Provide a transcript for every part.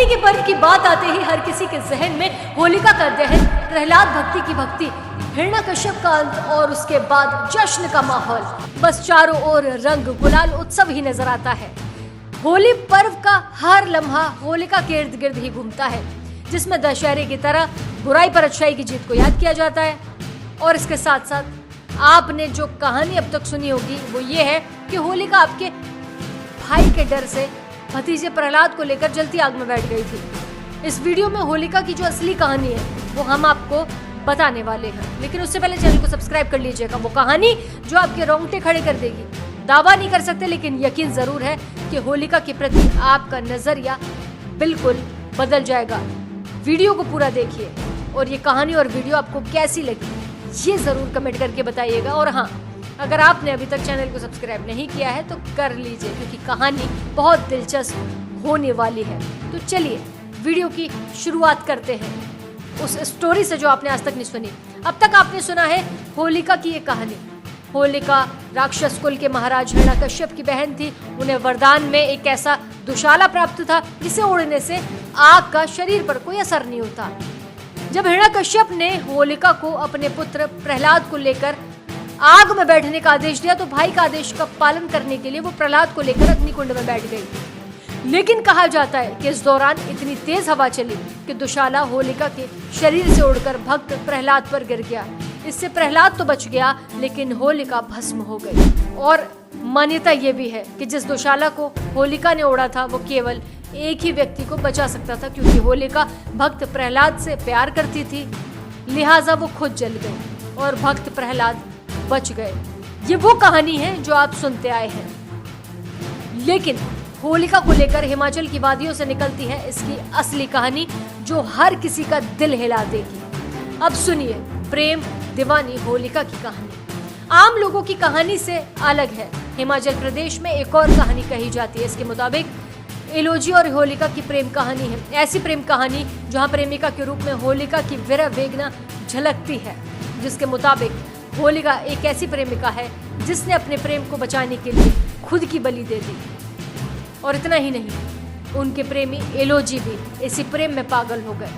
होली के पर्व की बात आते ही हर किसी के जहन में होलिका का दहन, प्रहलाद भक्ति की भक्ति, हिरण्यकश्यप का अंत और उसके बाद जश्न का माहौल। बस चारों ओर रंग गुलाल उत्सव ही नजर आता है। होली पर्व का हर लम्हा होलिका के इर्द गिर्द ही घूमता है, जिसमें दशहरे की तरह बुराई पर अच्छाई की जीत को याद किया जाता है। और इसके साथ साथ आपने जो कहानी अब तक सुनी होगी वो ये है कि होलिका आपके भाई के डर से भतीजे प्रहलाद को लेकर जलती आग में बैठ गई थी। इस वीडियो में होलिका की जो असली कहानी है वो हम आपको बताने वाले हैं, लेकिन उससे पहले चैनल को सब्सक्राइब कर लीजिएगा। वो कहानी जो आपके रोंगटे खड़े कर देगी। दावा नहीं कर सकते, लेकिन यकीन जरूर है कि होलिका के प्रति आपका नजरिया बिल्कुल बदल जाएगा। वीडियो को पूरा देखिए और ये कहानी और वीडियो आपको कैसी लगी ये जरूर कमेंट करके बताइएगा। और हाँ, अगर आपने अभी तक चैनल को सब्सक्राइब नहीं किया है तो कर लीजिए, क्योंकि कहानी बहुत दिलचस्प होने वाली है। तो चलिए वीडियो की शुरुआत करते हैं उस स्टोरी से जो आपने आज तक नहीं सुनी। अब तक आपने सुना है होलिका की ये कहानी। होलिका राक्षस कुल के महाराज हिरण्यकश्यप की बहन थी। उन्हें वरदान में एक ऐसा दुशाला प्राप्त था जिसे ओढ़ने से आग का शरीर पर कोई असर नहीं होता। जब हिरण्यकश्यप ने होलिका को अपने पुत्र प्रहलाद को लेकर आग में बैठने का आदेश दिया तो भाई का आदेश का पालन करने के लिए वो प्रहलाद को लेकर अग्निकुंड में बैठ गई। लेकिन कहा जाता है कि इस दौरान इतनी तेज हवा चली कि दुशाला होलिका के शरीर से उड़कर भक्त प्रहलाद पर गिर गया। इससे प्रहलाद तो बच गया, लेकिन होलिका भस्म हो गई। और मान्यता ये भी है कि जिस दुशाला को होलिका ने ओढ़ा था वो केवल एक ही व्यक्ति को बचा सकता था, क्योंकि होलिका भक्त प्रहलाद से प्यार करती थी। लिहाजा वो खुद जल गई और भक्त प्रहलाद बच गए। ये वो कहानी है जो आप सुनते आए हैं, लेकिन होलिका को लेकर हिमाचल की वादियों से निकलती है इसकी असली कहानी, जो हर किसी का दिल हिला देगी। अब सुनिए प्रेम दीवानी होलिका की कहानी। आम लोगों की कहानी से अलग है। हिमाचल प्रदेश में एक और कहानी कही जाती है। इसके मुताबिक एलोजी और होलिका की प्रेम कहानी है। ऐसी प्रेम कहानी जहां प्रेमिका के रूप में होलिका की विरह वेदना झलकती है, जिसके मुताबिक होलिका एक ऐसी प्रेमिका है जिसने अपने प्रेम को बचाने के लिए खुद की बलि दे दी। और इतना ही नहीं, उनके प्रेमी एलोजी भी इसी प्रेम में पागल हो गए।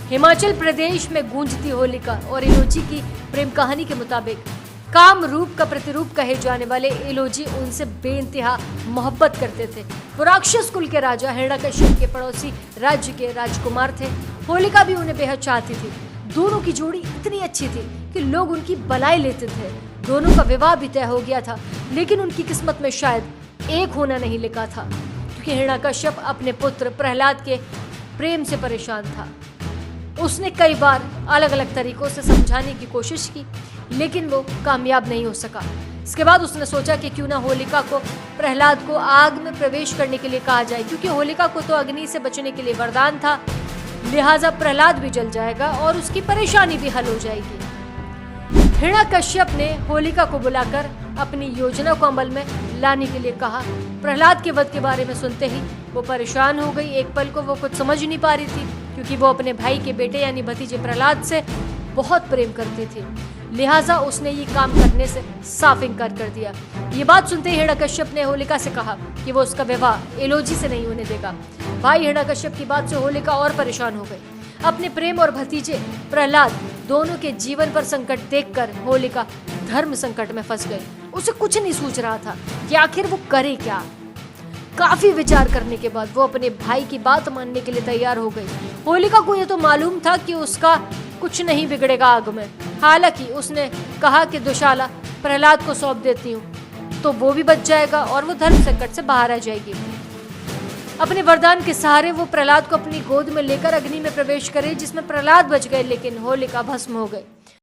हिमाचल प्रदेश में गूंजती होलिका और एलोजी की प्रेम कहानी के मुताबिक काम रूप का प्रतिरूप कहे जाने वाले एलोजी उनसे बेइंतहा मोहब्बत करते थे। वो राक्षस कुल के राजा हिरण्यकश्यप के पड़ोसी राज्य के राजकुमार थे। होलिका भी उन्हें बेहद चाहती थी। दोनों की जोड़ी इतनी अच्छी थी कि लोग उनकी बलाई लेते थे। दोनों का विवाह भी तय हो गया था, लेकिन उनकी किस्मत में शायद एक होना नहीं लिखा था, क्योंकि हिरण्यकश्यप अपने पुत्र प्रहलाद के प्रेम से परेशान था। उसने कई बार अलग अलग तरीकों से समझाने की कोशिश की, लेकिन वो कामयाब नहीं हो सका। इसके बाद उसने सोचा कि क्यों ना होलिका को प्रहलाद को आग में प्रवेश करने के लिए कहा जाए, क्योंकि होलिका को तो अग्नि से बचने के लिए वरदान था। लिहाजा प्रहलाद भी जल जाएगा और उसकी परेशानी भी हल हो जाएगी। हिरण्यकश्यप ने होलिका को बुलाकर अपनी योजना को अमल में लाने के लिए कहा। प्रहलाद के वध के बारे में सुनते ही वो परेशान हो गई। एक पल को वो कुछ समझ नहीं पा रही थी, क्योंकि वो अपने भाई के बेटे यानी भतीजे प्रहलाद से बहुत प्रेम करती थी। लिहाजा उसने ये काम करने से साफ इनकार कर दिया। ये बात सुनते ही हिरण्यकश्यप ने होलिका से कहा कि वो उसका विवाह एलोजी से नहीं होने देगा। भाई हिरण्यकश्यप की बात से होलिका और परेशान हो गई। अपने प्रेम और भतीजे प्रहलाद दोनों के जीवन पर संकट देखकर होलिका धर्म संकट में फंस गई। उसे कुछ नहीं सूझ रहा था कि आखिर वो करे क्या। काफी विचार करने के बाद वो अपने भाई की बात मानने के लिए तैयार हो गई। होलिका को यह तो मालूम था कि उसका कुछ नहीं बिगड़ेगा आग में। हालांकि उसने कहा कि दुशाला प्रहलाद को सौंप देती हूँ तो वो भी बच जाएगा और वो धर्म संकट से बाहर आ जाएगी। अपने वरदान के सहारे वो प्रहलाद को अपनी गोद में लेकर अग्नि में प्रवेश करे, जिसमें प्रहलाद बच गए, लेकिन होलिका भस्म हो गई।